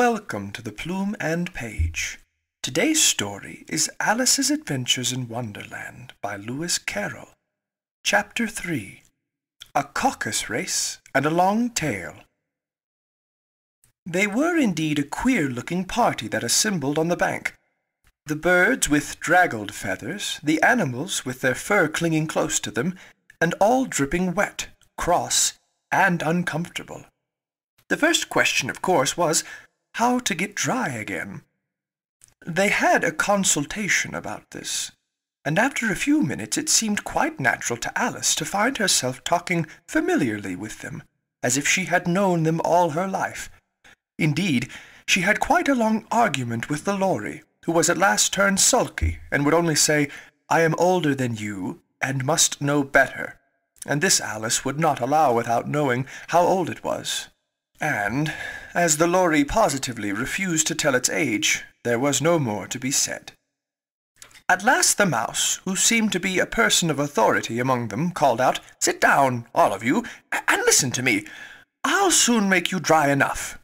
Welcome to the Plume and Page. Today's story is Alice's Adventures in Wonderland by Lewis Carroll. Chapter 3. A Caucus Race and a Long Tail. They were indeed a queer-looking party that assembled on the bank. The birds with draggled feathers, the animals with their fur clinging close to them, and all dripping wet, cross, and uncomfortable. The first question, of course, was how to get dry again. They had a consultation about this, and after a few minutes it seemed quite natural to Alice to find herself talking familiarly with them, as if she had known them all her life. Indeed, she had quite a long argument with the Lory, who was at last turned sulky, and would only say, "I am older than you, and must know better," and this Alice would not allow without knowing how old it was. And, as the Lory positively refused to tell its age, there was no more to be said. At last the mouse, who seemed to be a person of authority among them, called out, "Sit down, all of you, and listen to me. I'll soon make you dry enough."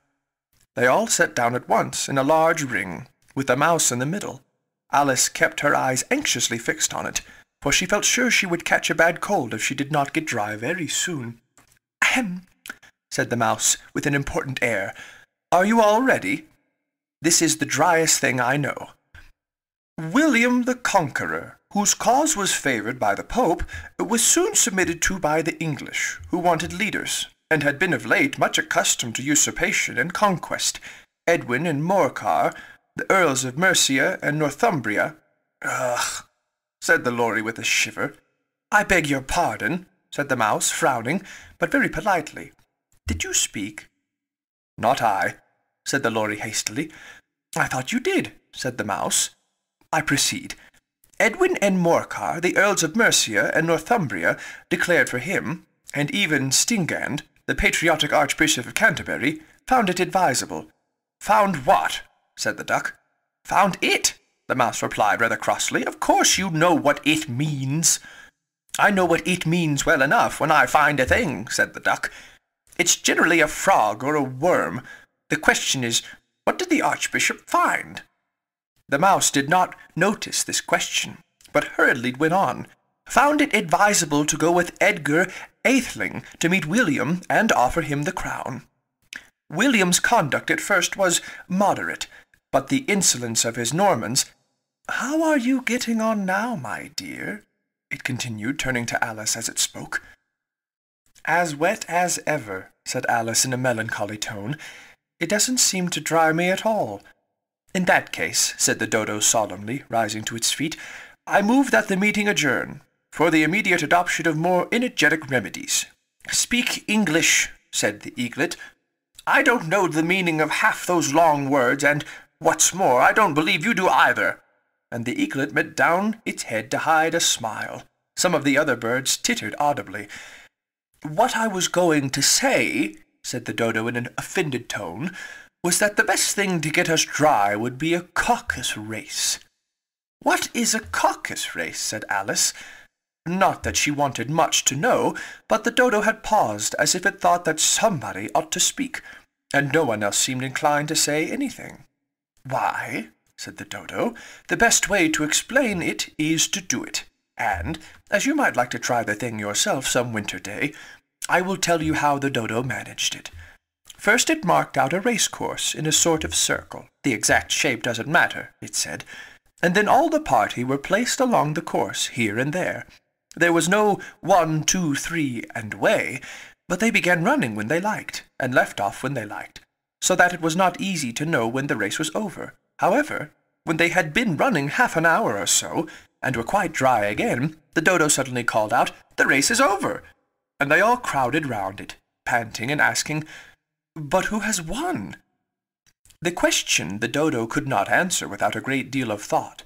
They all sat down at once in a large ring, with the mouse in the middle. Alice kept her eyes anxiously fixed on it, for she felt sure she would catch a bad cold if she did not get dry very soon. "Ahem," said the mouse, with an important air. "Are you all ready? This is the driest thing I know. William the Conqueror, whose cause was favoured by the Pope, was soon submitted to by the English, who wanted leaders, and had been of late much accustomed to usurpation and conquest. Edwin and Morcar, the Earls of Mercia and Northumbria—" "Ugh," said the Lory with a shiver. "I beg your pardon," said the mouse, frowning, but very politely. "Did you speak?" "Not I," said the Lory hastily. "I thought you did," said the mouse. "I proceed. Edwin and Morcar, the Earls of Mercia and Northumbria, declared for him, and even Stingand, the patriotic Archbishop of Canterbury, found it advisable." "Found what?" said the duck. "Found it," the mouse replied rather crossly. "Of course you know what it means." "I know what it means well enough when I find a thing," said the duck. "It's generally a frog or a worm. The question is, what did the Archbishop find?" The mouse did not notice this question, but hurriedly went on. "Found it advisable to go with Edgar Atheling to meet William and offer him the crown. William's conduct at first was moderate, but the insolence of his Normans— How are you getting on now, my dear?" it continued, turning to Alice as it spoke. "As wet as ever," said Alice in a melancholy tone. "It doesn't seem to dry me at all." "In that case," said the dodo solemnly, rising to its feet, "I move that the meeting adjourn, for the immediate adoption of more energetic remedies." "Speak English," said the eaglet. "I don't know the meaning of half those long words, and, what's more, I don't believe you do either." And the eaglet bent down its head to hide a smile. Some of the other birds tittered audibly. "What I was going to say," said the dodo in an offended tone, "was that the best thing to get us dry would be a caucus race." "What is a caucus race?" said Alice. Not that she wanted much to know, but the dodo had paused as if it thought that somebody ought to speak, and no one else seemed inclined to say anything. "Why," said the dodo, "the best way to explain it is to do it. And, as you might like to try the thing yourself some winter day, I will tell you how the dodo managed it. First it marked out a race-course in a sort of circle. The exact shape doesn't matter, it said. And then all the party were placed along the course, here and there. There was no 1, 2, 3, and away, but they began running when they liked, and left off when they liked, so that it was not easy to know when the race was over. However, when they had been running half an hour or so, and were quite dry again, the dodo suddenly called out, 'The race is over!' And they all crowded round it, panting and asking, 'But who has won?' The question the dodo could not answer without a great deal of thought,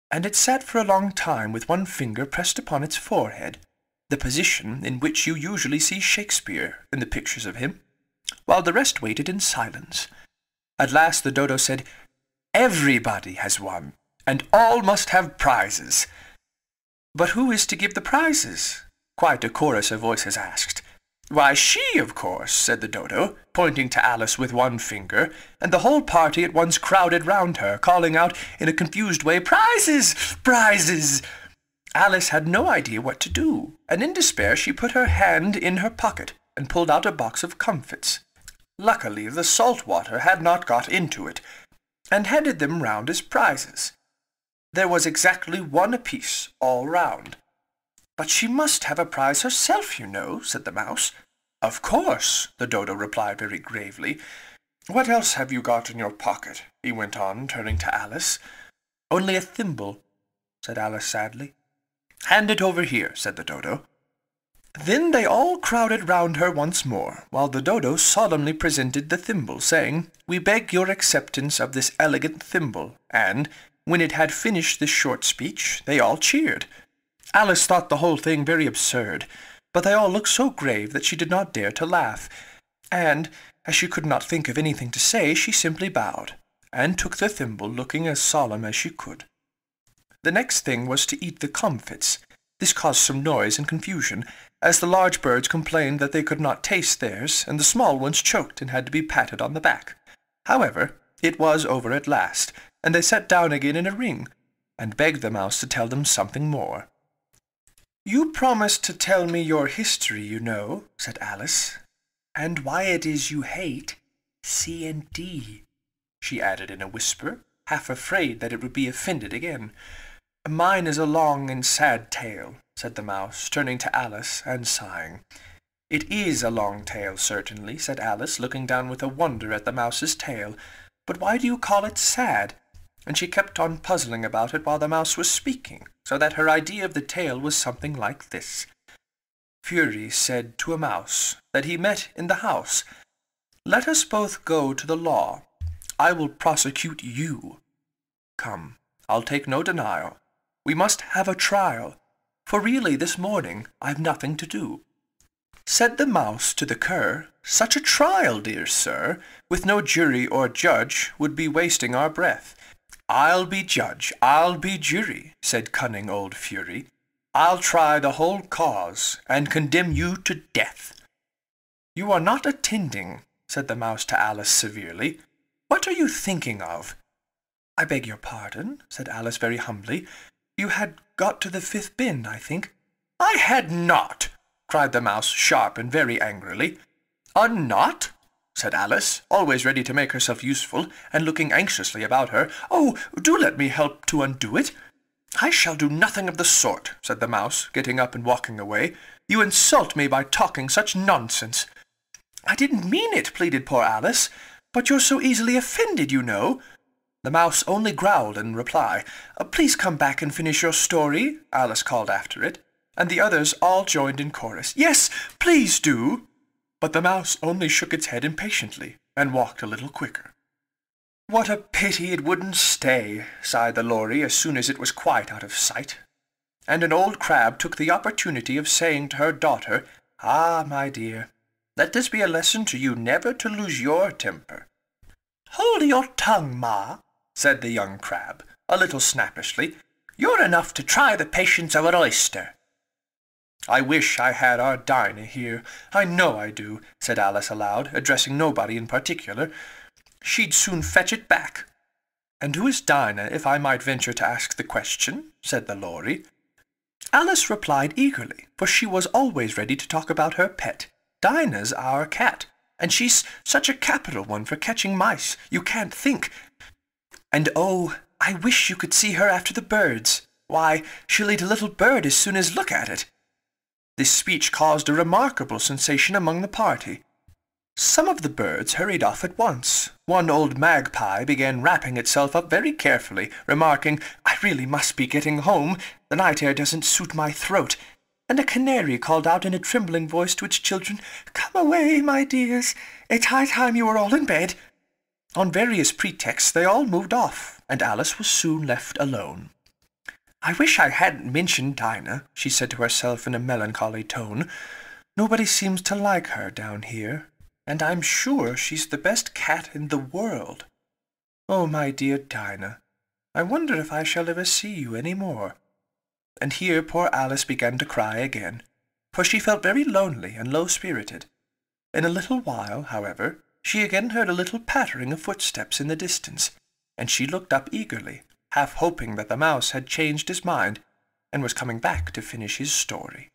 and it sat for a long time with one finger pressed upon its forehead, the position in which you usually see Shakespeare in the pictures of him, while the rest waited in silence. At last the dodo said, 'Everybody has won, and all must have prizes.' 'But who is to give the prizes?' quite a chorus of voices asked. "Why, she, of course," said the Dodo, pointing to Alice with one finger, and the whole party at once crowded round her, calling out in a confused way, "Prizes! Prizes!" Alice had no idea what to do, and in despair she put her hand in her pocket and pulled out a box of comfits. Luckily the salt water had not got into it, and handed them round as prizes. There was exactly one apiece all round. "But she must have a prize herself, you know," said the Mouse. "Of course," the Dodo replied very gravely. "What else have you got in your pocket?" he went on, turning to Alice. "Only a thimble," said Alice sadly. "Hand it over here," said the Dodo. Then they all crowded round her once more, while the Dodo solemnly presented the thimble, saying, "We beg your acceptance of this elegant thimble," and, when it had finished this short speech, they all cheered. Alice thought the whole thing very absurd, but they all looked so grave that she did not dare to laugh, and, as she could not think of anything to say, she simply bowed, and took the thimble, looking as solemn as she could. The next thing was to eat the comfits. This caused some noise and confusion, as the large birds complained that they could not taste theirs, and the small ones choked and had to be patted on the back. However, it was over at last, and they sat down again in a ring, and begged the Mouse to tell them something more. "You promised to tell me your history, you know," said Alice, "and why it is you hate C and D," she added in a whisper, half afraid that it would be offended again. "Mine is a long and sad tale," said the Mouse, turning to Alice and sighing. "It is a long tale, certainly," said Alice, looking down with a wonder at the Mouse's tail. "But why do you call it sad?" And she kept on puzzling about it while the Mouse was speaking, so that her idea of the tale was something like this. Fury said to a mouse that he met in the house, "Let us both go to the law. I will prosecute you. Come, I'll take no denial. We must have a trial, for really this morning I've nothing to do." Said the Mouse to the Cur, "Such a trial, dear sir, with no jury or judge, would be wasting our breath." "I'll be judge, I'll be jury," said cunning old Fury. "I'll try the whole cause, and condemn you to death." "You are not attending," said the Mouse to Alice severely. "What are you thinking of?" "I beg your pardon," said Alice very humbly. "You had got to the 5th bend, I think." "I had not!" cried the Mouse sharp and very angrily. "A knot?" said Alice, always ready to make herself useful, and looking anxiously about her. "Oh, do let me help to undo it." "I shall do nothing of the sort," said the Mouse, getting up and walking away. "You insult me by talking such nonsense." "I didn't mean it," pleaded poor Alice. "But you're so easily offended, you know." The Mouse only growled in reply. "Please come back and finish your story," Alice called after it, and the others all joined in chorus. "Yes, please do." But the Mouse only shook its head impatiently, and walked a little quicker. "What a pity it wouldn't stay," sighed the Lory as soon as it was quite out of sight. And an old crab took the opportunity of saying to her daughter, "Ah, my dear, let this be a lesson to you never to lose your temper." "Hold your tongue, Ma," said the young crab, a little snappishly. "You're enough to try the patience of an oyster." "I wish I had our Dinah here. I know I do," said Alice aloud, addressing nobody in particular. "She'd soon fetch it back." "And who is Dinah, if I might venture to ask the question?" said the Lory. Alice replied eagerly, for she was always ready to talk about her pet. "Dinah's our cat, and she's such a capital one for catching mice, you can't think. And oh, I wish you could see her after the birds. Why, she'll eat a little bird as soon as look at it." This speech caused a remarkable sensation among the party. Some of the birds hurried off at once. One old magpie began wrapping itself up very carefully, remarking, "I really must be getting home. The night air doesn't suit my throat." And a canary called out in a trembling voice to its children, "Come away, my dears. It's high time you were all in bed." On various pretexts they all moved off, and Alice was soon left alone. "I wish I hadn't mentioned Dinah," she said to herself in a melancholy tone. "Nobody seems to like her down here, and I'm sure she's the best cat in the world. Oh, my dear Dinah, I wonder if I shall ever see you any more." And here poor Alice began to cry again, for she felt very lonely and low-spirited. In a little while, however, she again heard a little pattering of footsteps in the distance, and she looked up eagerly, half hoping that the mouse had changed his mind, and was coming back to finish his story.